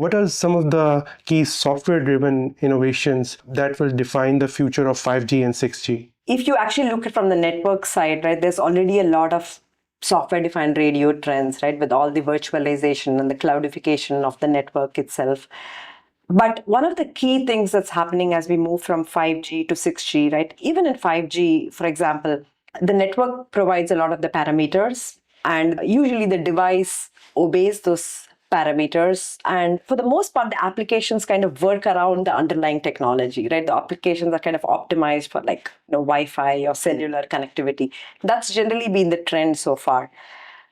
What are some of the key software-driven innovations that will define the future of 5G and 6G? If you actually look at from the network side, right, there's already a lot of software-defined radio trends, right, with all the virtualization and the cloudification of the network itself. But one of the key things that's happening as we move from 5G to 6G, right, even in 5G, for example, the network provides a lot of the parameters, and usually the device obeys those parameters. And for the most part, the applications kind of work around the underlying technology, right? The applications are kind of optimized for like Wi-Fi or cellular connectivity. That's generally been the trend so far.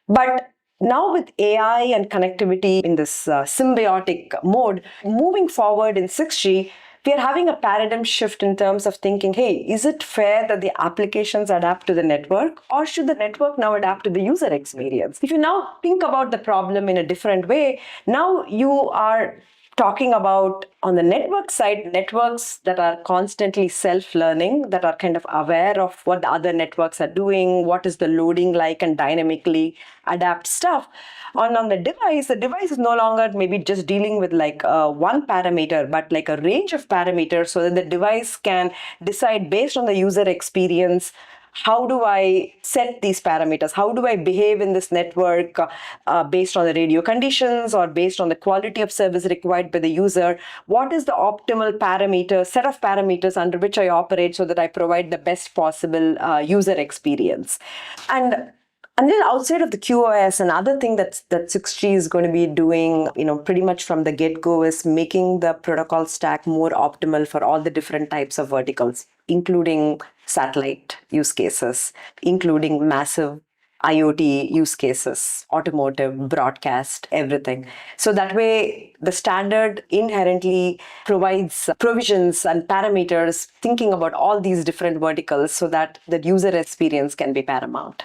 But now with AI and connectivity in this symbiotic mode, moving forward in 6G, we are having a paradigm shift in terms of thinking, hey, is it fair that the applications adapt to the network, or should the network now adapt to the user experience? If you now think about the problem in a different way, now you are talking about, on the network side, networks that are constantly self-learning, that are kind of aware of what the other networks are doing, what is the loading like, and dynamically adapt stuff. On the device is no longer maybe just dealing with like one parameter, but like a range of parameters, so that the device can decide based on the user experience, how do I set these parameters? How do I behave in this network based on the radio conditions or based on the quality of service required by the user? What is the optimal set of parameters under which I operate so that I provide the best possible user experience? And then outside of the QoS, another thing that 6G is going to be doing, pretty much from the get-go, is making the protocol stack more optimal for all the different types of verticals, including satellite use cases, including massive IoT use cases, automotive, broadcast, everything. So that way, the standard inherently provides provisions and parameters, thinking about all these different verticals so that the user experience can be paramount.